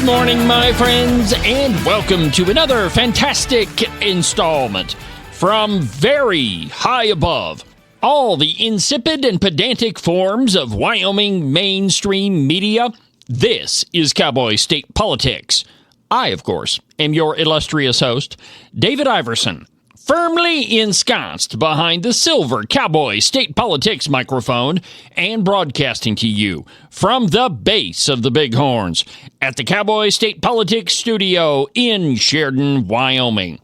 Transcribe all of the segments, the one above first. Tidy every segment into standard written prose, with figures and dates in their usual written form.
morning, my friends, and welcome to another fantastic installment from very high above all the insipid and pedantic forms of Wyoming mainstream media. This is Cowboy State Politics. I, of course, am your illustrious host, David Iverson, firmly ensconced behind the silver Cowboy State Politics microphone and broadcasting to you from the base of the Bighorns at the Cowboy State Politics studio in Sheridan, Wyoming.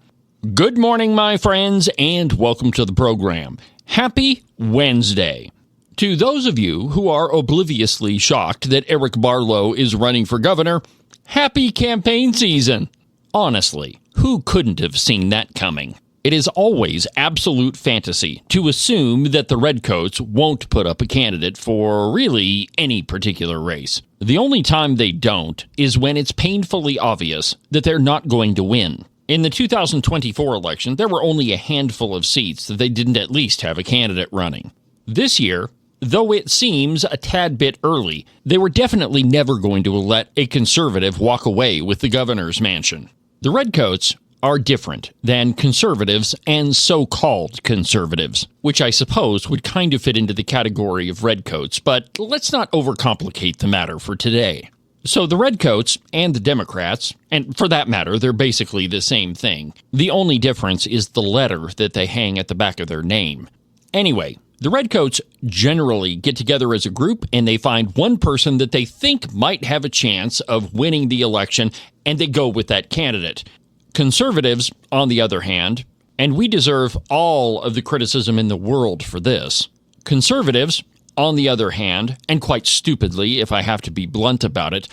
Good morning, my friends, and welcome to the program. Happy Wednesday. To those of you who are obliviously shocked that Eric Barlow is running for governor, happy campaign season. Honestly, who couldn't have seen that coming? It is always absolute fantasy to assume that the Redcoats won't put up a candidate for really any particular race. The only time they don't is when it's painfully obvious that they're not going to win. In the 2024 election, there were only a handful of seats that they didn't at least have a candidate running. This year, though it seems a tad bit early, they were definitely never going to let a conservative walk away with the governor's mansion. The Redcoats are different than conservatives and so-called conservatives, which I suppose would kind of fit into the category of redcoats, but let's not overcomplicate the matter for today. So the Redcoats and the Democrats, and for that matter, they're basically the same thing. The only difference is the letter that they hang at the back of their name. Anyway, the Redcoats generally get together as a group and they find one person that they think might have a chance of winning the election, and they go with that candidate. Conservatives, on the other hand, and we deserve all of the criticism in the world for this, conservatives, on the other hand, and quite stupidly, if I have to be blunt about it,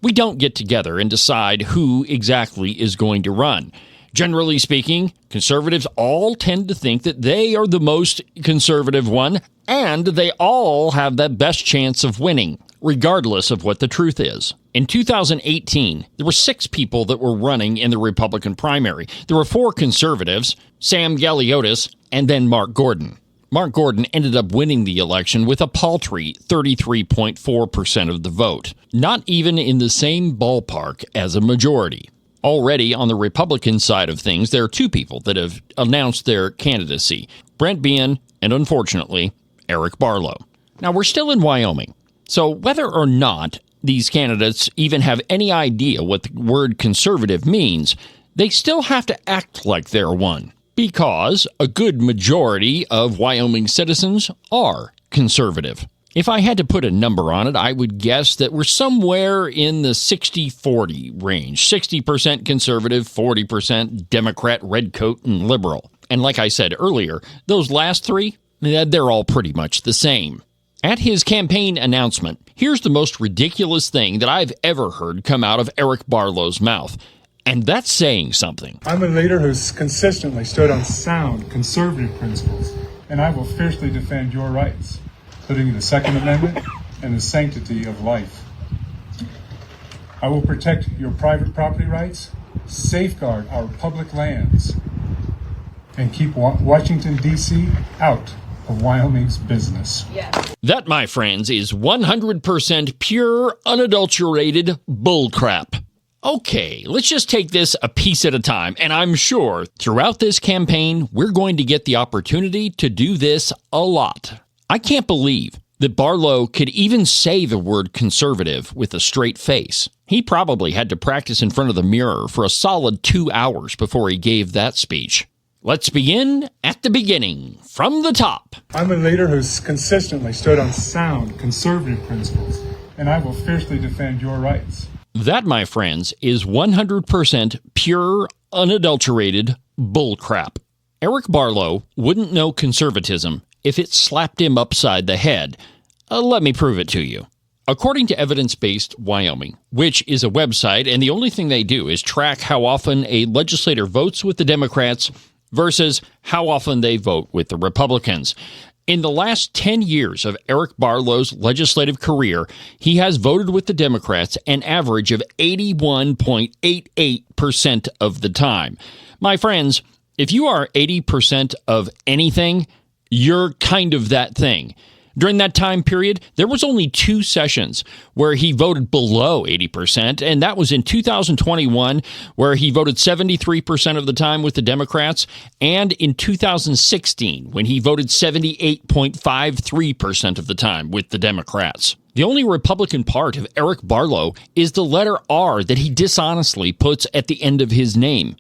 we don't get together and decide who exactly is going to run. Generally speaking, conservatives all tend to think that they are the most conservative one, and they all have the best chance of winning, regardless of what the truth is. In 2018, there were 6 people that were running in the Republican primary. There were 4 conservatives, Sam Galiotis, and then Mark Gordon. Mark Gordon ended up winning the election with a paltry 33.4% of the vote, not even in the same ballpark as a majority. Already on the Republican side of things, there are 2 people that have announced their candidacy, Brent Bean and, unfortunately, Eric Barlow. Now, we're still in Wyoming, so whether or not these candidates even have any idea what the word conservative means, they still have to act like they're one, because a good majority of Wyoming citizens are conservative. If I had to put a number on it, I would guess that we're somewhere in the 60-40 range. 60% conservative, 40% Democrat, redcoat, and liberal. And like I said earlier, those last 3, they're all pretty much the same. At his campaign announcement, here's the most ridiculous thing that I've ever heard come out of Eric Barlow's mouth. And that's saying something. I'm a leader who's consistently stood on sound conservative principles, and I will fiercely defend your rights, including the Second Amendment and the sanctity of life. I will protect your private property rights, safeguard our public lands, and keep Washington, D.C. out of Wyoming's business. Yeah. That, my friends, is 100% pure, unadulterated bullcrap. Okay, let's just take this a piece at a time, and I'm sure throughout this campaign, we're going to get the opportunity to do this a lot. I can't believe that Barlow could even say the word conservative with a straight face. He probably had to practice in front of the mirror for a solid 2 hours before he gave that speech. Let's begin at the beginning, from the top. I'm a leader who's consistently stood on sound conservative principles, and I will fiercely defend your rights. That, my friends, is 100% pure, unadulterated bullcrap. Eric Barlow wouldn't know conservatism if it slapped him upside the head. Let me prove it to you. According to Evidence-Based Wyoming, which is a website, and the only thing they do is track how often a legislator votes with the Democrats versus how often they vote with the Republicans. In the last 10 years of Eric Barlow's legislative career, he has voted with the Democrats an average of 81.88% of the time. My friends, if you are 80% of anything, you're kind of that thing. During that time period, there was only 2 sessions where he voted below 80%, and that was in 2021, where he voted 73% of the time with the Democrats, and in 2016, when he voted 78.53% of the time with the Democrats. The only Republican part of Eric Barlow is the letter R that he dishonestly puts at the end of his name.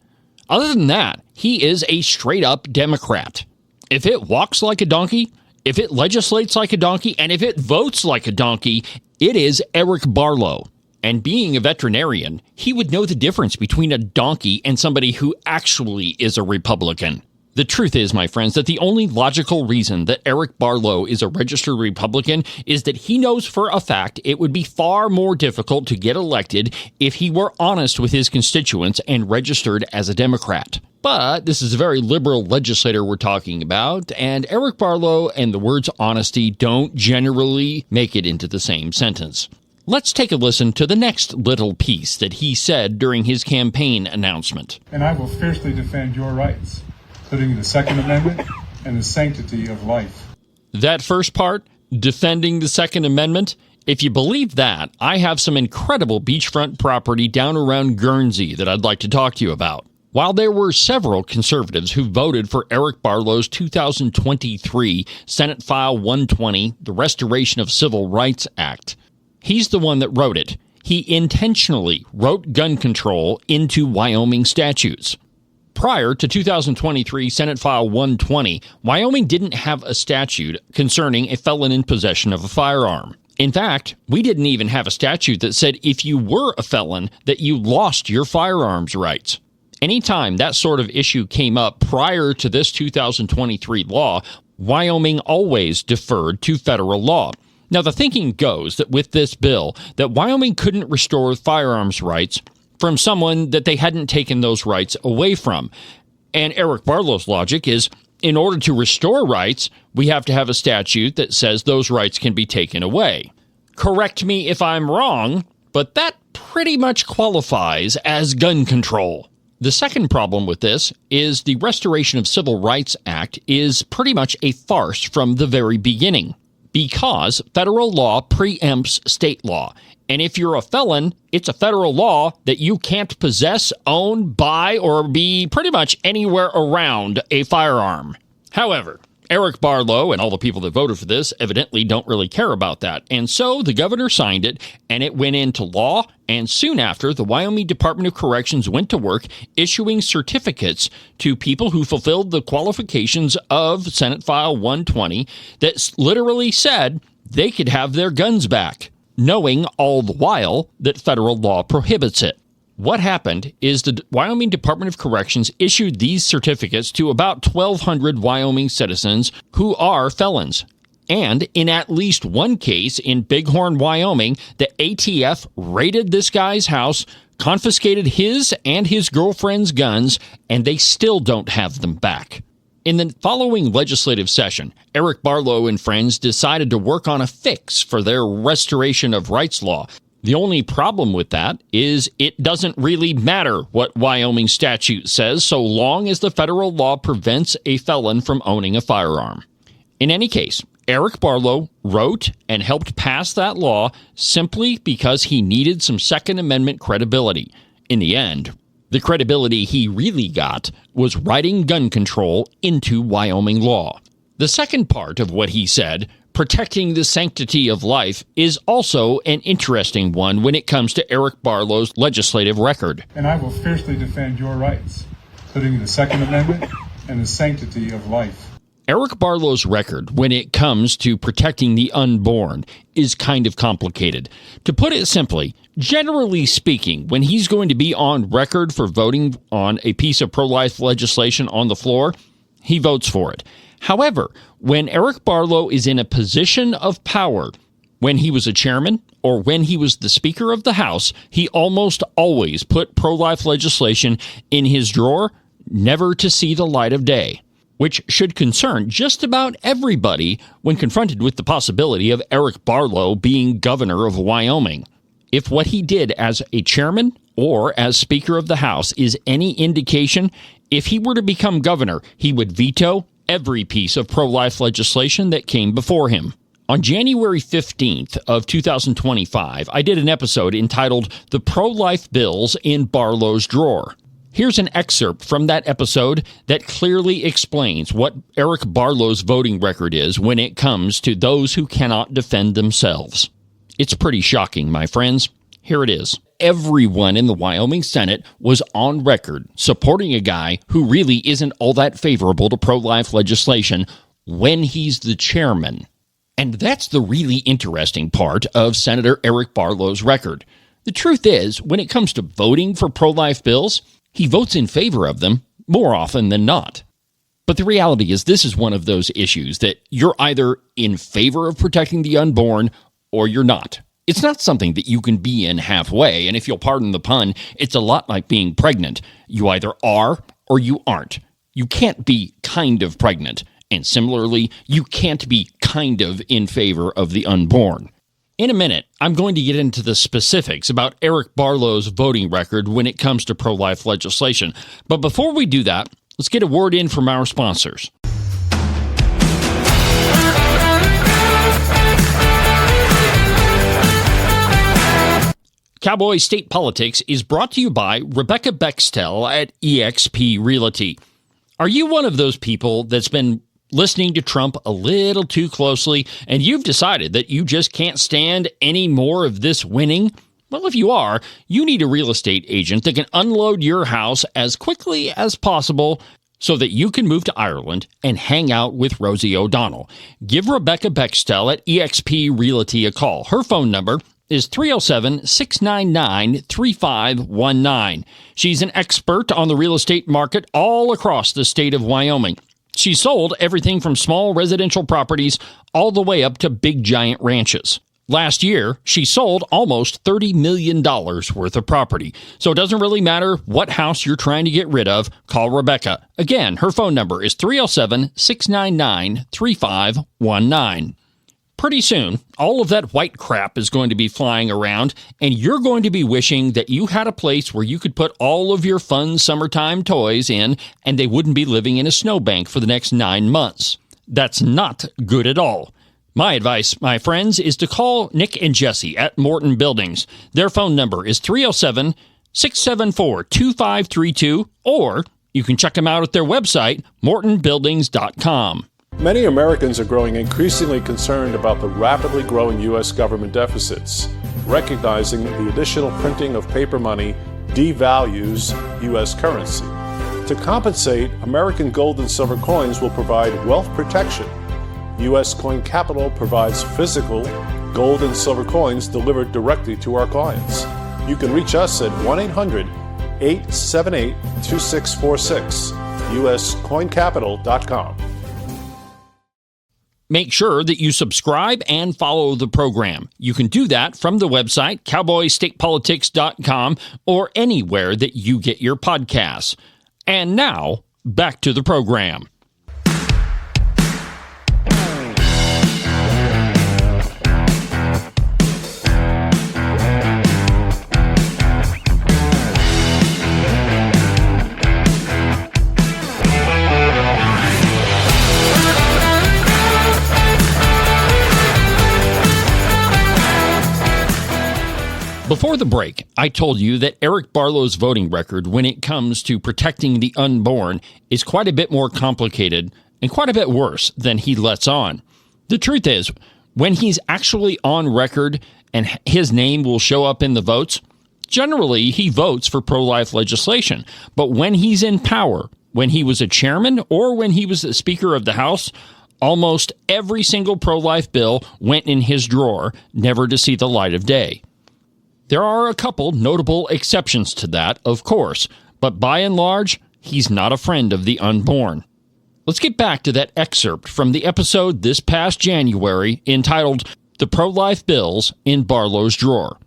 Other than that, he is a straight-up Democrat. If it walks like a donkey, if it legislates like a donkey, and if it votes like a donkey, it is Eric Barlow. And being a veterinarian, he would know the difference between a donkey and somebody who actually is a Republican. The truth is, my friends, that the only logical reason that Eric Barlow is a registered Republican is that he knows for a fact it would be far more difficult to get elected if he were honest with his constituents and registered as a Democrat. But this is a very liberal legislator we're talking about, and Eric Barlow and the words honesty don't generally make it into the same sentence. Let's take a listen to the next little piece that he said during his campaign announcement. And I will fiercely defend your rights, including the Second Amendment and the sanctity of life. That first part, defending the Second Amendment, if you believe that, I have some incredible beachfront property down around Guernsey that I'd like to talk to you about. While there were several conservatives who voted for Eric Barlow's 2023 Senate File 120, the Restoration of Civil Rights Act, he's the one that wrote it. He intentionally wrote gun control into Wyoming statutes. Prior to 2023 Senate File 120, Wyoming didn't have a statute concerning a felon in possession of a firearm. In fact, we didn't even have a statute that said if you were a felon that you lost your firearms rights. Anytime that sort of issue came up prior to this 2023 law, Wyoming always deferred to federal law. Now, the thinking goes that with this bill, that Wyoming couldn't restore firearms rights from someone that they hadn't taken those rights away from. And Eric Barlow's logic is, in order to restore rights, we have to have a statute that says those rights can be taken away. Correct me if I'm wrong, but that pretty much qualifies as gun control. The second problem with this is the Restoration of Civil Rights Act is pretty much a farce from the very beginning, because federal law preempts state law. And if you're a felon, it's a federal law that you can't possess, own, buy, or be pretty much anywhere around a firearm. However, Eric Barlow and all the people that voted for this evidently don't really care about that. And so the governor signed it, and it went into law. And soon after, the Wyoming Department of Corrections went to work issuing certificates to people who fulfilled the qualifications of Senate File 120 that literally said they could have their guns back, knowing all the while that federal law prohibits it. What happened is the Wyoming Department of Corrections issued these certificates to about 1,200 Wyoming citizens who are felons. And in at least one case in Bighorn, Wyoming, the ATF raided this guy's house, confiscated his and his girlfriend's guns, and they still don't have them back. In the following legislative session, Eric Barlow and friends decided to work on a fix for their restoration of rights law. The only problem with that is it doesn't really matter what Wyoming statute says so long as the federal law prevents a felon from owning a firearm. In any case, Eric Barlow wrote and helped pass that law simply because he needed some Second Amendment credibility. In the end, the credibility he really got was writing gun control into Wyoming law. The second part of what he said, protecting the sanctity of life, is also an interesting one when it comes to Eric Barlow's legislative record. And I will fiercely defend your rights, including the Second Amendment and the sanctity of life. Eric Barlow's record when it comes to protecting the unborn is kind of complicated. To put it simply, generally speaking, when he's going to be on record for voting on a piece of pro-life legislation on the floor, he votes for it. However, when Eric Barlow is in a position of power, when he was a chairman or when he was the Speaker of the House, he almost always put pro-life legislation in his drawer, never to see the light of day, which should concern just about everybody when confronted with the possibility of Eric Barlow being governor of Wyoming. If what he did as a chairman or as Speaker of the House is any indication, if he were to become governor, he would veto every piece of pro-life legislation that came before him. On January 15th of 2025, I did an episode entitled The Pro-Life Bills in Barlow's Drawer. Here's an excerpt from that episode that clearly explains what Eric Barlow's voting record is when it comes to those who cannot defend themselves. It's pretty shocking, my friends. Here it is. Everyone in the Wyoming Senate was on record supporting a guy who really isn't all that favorable to pro-life legislation when he's the chairman. And that's the really interesting part of Senator Eric Barlow's record. The truth is, when it comes to voting for pro-life bills, he votes in favor of them more often than not. But the reality is this is one of those issues that you're either in favor of protecting the unborn or you're not. It's not something that you can be in halfway, and if you'll pardon the pun, it's a lot like being pregnant. You either are or you aren't. You can't be kind of pregnant. And similarly, you can't be kind of in favor of the unborn. In a minute, I'm going to get into the specifics about Eric Barlow's voting record when it comes to pro-life legislation. But before we do that, let's get a word in from our sponsors. Cowboy State Politics is brought to you by Rebecca Bextel at eXp Realty. Are you one of those people that's been listening to Trump a little too closely, and you've decided that you just can't stand any more of this winning? Well, if you are, you need a real estate agent that can unload your house as quickly as possible so that you can move to Ireland and hang out with Rosie O'Donnell. Give Rebecca Bextel at eXp Realty a call. Her phone number is 307-699-3519. She's an expert on the real estate market all across the state of Wyoming. She sold everything from small residential properties all the way up to big giant ranches. Last year, she sold almost $30 million worth of property. So it doesn't really matter what house you're trying to get rid of, call Rebecca. Again, her phone number is 307-699-3519. Pretty soon, all of that white crap is going to be flying around, and you're going to be wishing that you had a place where you could put all of your fun summertime toys in, and they wouldn't be living in a snowbank for the next 9 months. That's not good at all. My advice, my friends, is to call Nick and Jesse at Morton Buildings. Their phone number is 307-674-2532, or you can check them out at their website, mortonbuildings.com. Many Americans are growing increasingly concerned about the rapidly growing U.S. government deficits, recognizing the additional printing of paper money devalues U.S. currency. To compensate, American gold and silver coins will provide wealth protection. U.S. Coin Capital provides physical gold and silver coins delivered directly to our clients. You can reach us at 1-800-878-2646, uscoincapital.com. Make sure that you subscribe and follow the program. You can do that from the website, cowboystatepolitics.com, or anywhere that you get your podcasts. And now, back to the program. Before the break, I told you that Eric Barlow's voting record when it comes to protecting the unborn is quite a bit more complicated and quite a bit worse than he lets on. The truth is, when he's actually on record and his name will show up in the votes, generally he votes for pro-life legislation. But when he's in power, when he was a chairman or when he was the Speaker of the House, almost every single pro-life bill went in his drawer, never to see the light of day. There are a couple notable exceptions to that, of course, but by and large, he's not a friend of the unborn. Let's get back to that excerpt from the episode this past January entitled The Pro-Life Bills in Barlow's Drawer.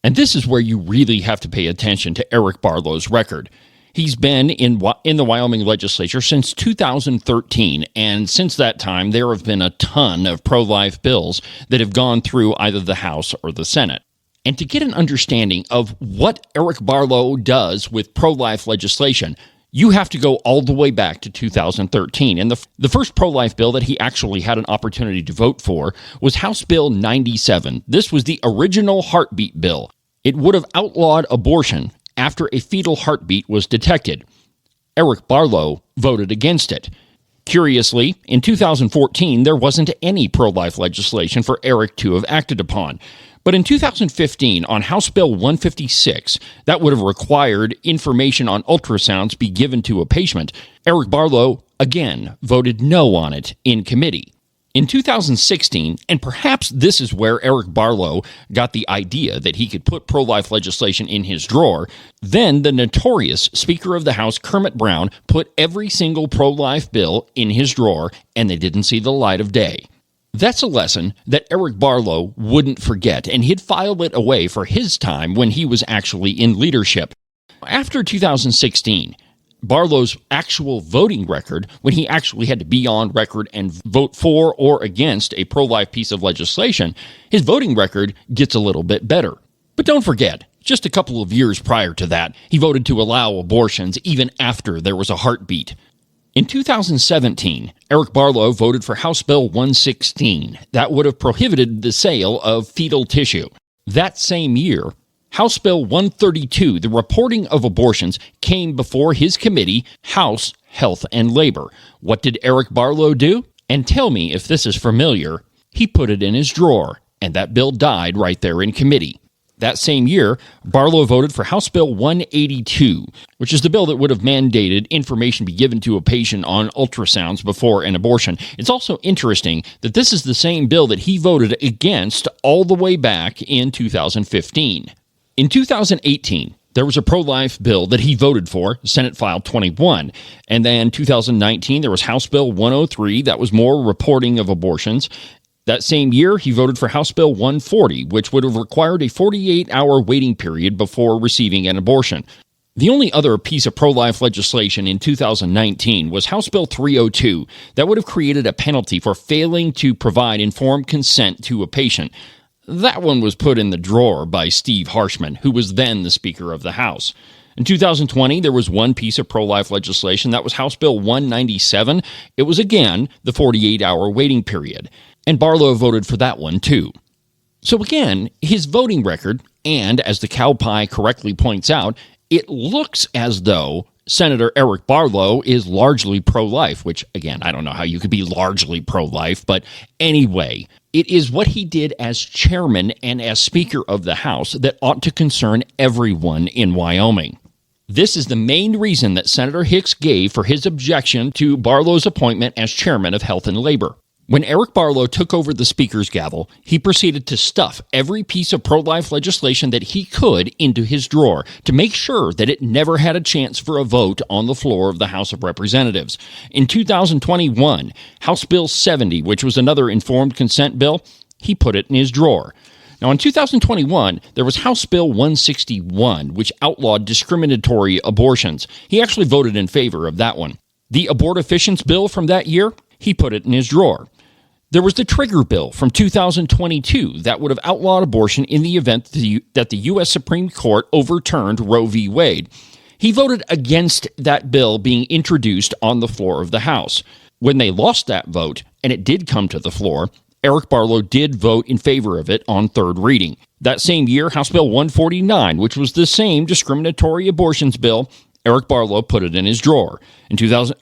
And this is where you really have to pay attention to Eric Barlow's record. He's been in the Wyoming legislature since 2013, and since that time, there have been a ton of pro-life bills that have gone through either the House or the Senate. And to get an understanding of what Eric Barlow does with pro-life legislation, You have to go all the way back to 2013. And the first pro-life bill that he actually had an opportunity to vote for was House Bill 97. This was the original heartbeat bill. It would have outlawed abortion after a fetal heartbeat was detected. Eric Barlow voted against it. Curiously, in 2014, there wasn't any pro-life legislation for Eric to have acted upon. But in 2015, on House Bill 156, that would have required information on ultrasounds be given to a patient. Eric Barlow, again, voted no on it in committee. In 2016, and perhaps this is where Eric Barlow got the idea that he could put pro-life legislation in his drawer, then the notorious Speaker of the House, Kermit Brown, put every single pro-life bill in his drawer, and they didn't see the light of day. That's a lesson that Eric Barlow wouldn't forget, and he'd file it away for his time when he was actually in leadership. After 2016, Barlow's actual voting record, when he actually had to be on record and vote for or against a pro-life piece of legislation, his voting record gets a little bit better. But don't forget, just a couple of years prior to that, he voted to allow abortions even after there was a heartbeat. In 2017, Eric Barlow voted for House Bill 116. That would have prohibited the sale of fetal tissue. That same year, House Bill 132, the reporting of abortions, came before his committee, House Health and Labor. What did Eric Barlow do? And tell me if this is familiar. He put it in his drawer, and that bill died right there in committee. That same year, Barlow voted for House Bill 182, which is the bill that would have mandated information be given to a patient on ultrasounds before an abortion. It's also interesting that this is the same bill that he voted against all the way back in 2015. In 2018, there was a pro-life bill that he voted for, Senate File 21. And then 2019, there was House Bill 103, that was more reporting of abortions. That same year, he voted for House Bill 140, which would have required a 48-hour waiting period before receiving an abortion. The only other piece of pro-life legislation in 2019 was House Bill 302, that would have created a penalty for failing to provide informed consent to a patient. That one was put in the drawer by Steve Harshman, who was then the Speaker of the House. In 2020, there was one piece of pro-life legislation. That was House Bill 197. It was, again, the 48-hour waiting period. And Barlow voted for that one, too. So again, his voting record, and as the cow pie correctly points out, it looks as though Senator Eric Barlow is largely pro-life, which, again, I don't know how you could be largely pro-life, but anyway, it is what he did as chairman and as Speaker of the House that ought to concern everyone in Wyoming. This is the main reason that Senator Hicks gave for his objection to Barlow's appointment as chairman of Health and Labor. When Eric Barlow took over the Speaker's gavel, he proceeded to stuff every piece of pro-life legislation that he could into his drawer to make sure that it never had a chance for a vote on the floor of the House of Representatives. In 2021, House Bill 70, which was another informed consent bill, he put it in his drawer. Now, in 2021, there was House Bill 161, which outlawed discriminatory abortions. He actually voted in favor of that one. The abortifacients bill from that year, he put it in his drawer. There was the trigger bill from 2022 that would have outlawed abortion in the event that the U.S. Supreme Court overturned Roe v. Wade. He voted against that bill being introduced on the floor of the House. When they lost that vote, and it did come to the floor, Eric Barlow did vote in favor of it on third reading. That same year, House Bill 149, which was the same discriminatory abortions bill, Eric Barlow put it in his drawer.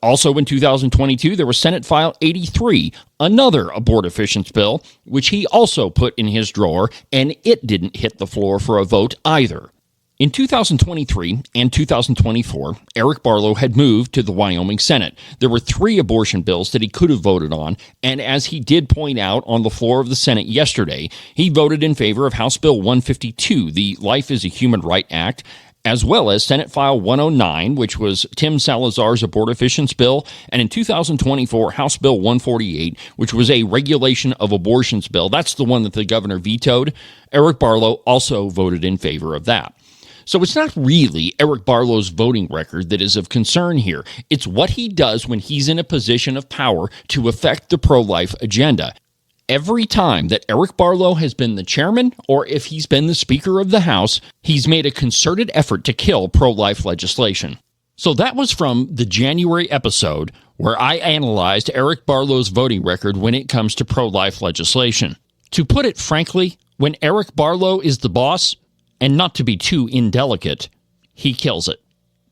Also in 2022, there was Senate File 83, another abortifacients bill, which he also put in his drawer, and it didn't hit the floor for a vote either. In 2023 and 2024, Eric Barlow had moved to the Wyoming Senate. There were 3 abortion bills that he could have voted on, and as he did point out on the floor of the Senate yesterday, he voted in favor of House Bill 152, the Life is a Human Right Act, as well as Senate File 109, which was Tim Salazar's abortifacients bill, and in 2024, House Bill 148, which was a regulation of abortions bill. That's the one that the governor vetoed. Eric Barlow also voted in favor of that. So it's not really Eric Barlow's voting record that is of concern here. It's what he does when he's in a position of power to affect the pro-life agenda. Every time that Eric Barlow has been the chairman, or if he's been the Speaker of the House, he's made a concerted effort to kill pro-life legislation. So that was from the January episode where I analyzed Eric Barlow's voting record when it comes to pro-life legislation. To put it frankly, when Eric Barlow is the boss, and not to be too indelicate, he kills it.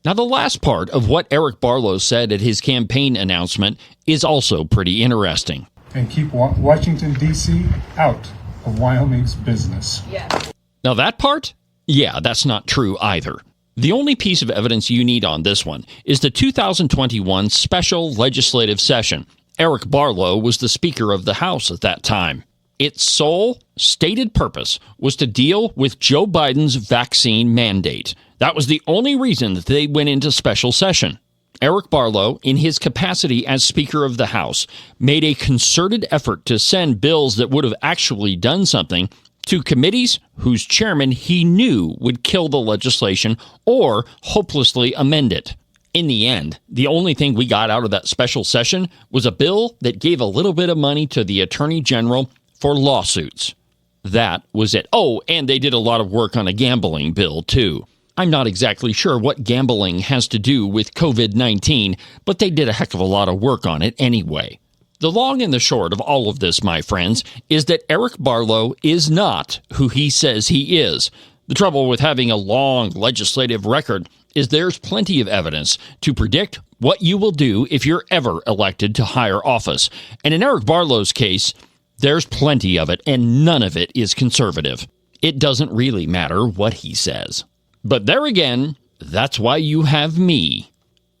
Now, the last part of what Eric Barlow said at his campaign announcement is also pretty interesting. And keep Washington, D.C. out of Wyoming's business. Yes. Now, that part? Yeah, that's not true either. The only piece of evidence you need on this one is the 2021 special legislative session. Eric Barlow was the Speaker of the House at that time. Its sole stated purpose was to deal with Joe Biden's vaccine mandate. That was the only reason that they went into special session. Eric Barlow, in his capacity as Speaker of the House, made a concerted effort to send bills that would have actually done something to committees whose chairman he knew would kill the legislation or hopelessly amend it. In the end, the only thing we got out of that special session was a bill that gave a little bit of money to the Attorney General for lawsuits. That was it. Oh, and they did a lot of work on a gambling bill, too. I'm not exactly sure what gambling has to do with COVID-19, but they did a heck of a lot of work on it anyway. The long and the short of all of this, my friends, is that Eric Barlow is not who he says he is. The trouble with having a long legislative record is there's plenty of evidence to predict what you will do if you're ever elected to higher office. And in Eric Barlow's case, there's plenty of it, and none of it is conservative. It doesn't really matter what he says. But there again, that's why you have me.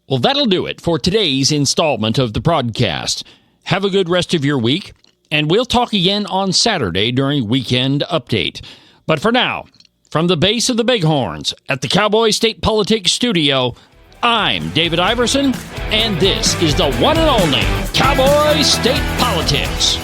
Well, that'll do it for today's installment of the podcast. Have a good rest of your week, and we'll talk again on Saturday during Weekend Update. But for now, from the base of the Bighorns at the Cowboy State Politics Studio, I'm David Iverson, and this is the one and only Cowboy State Politics.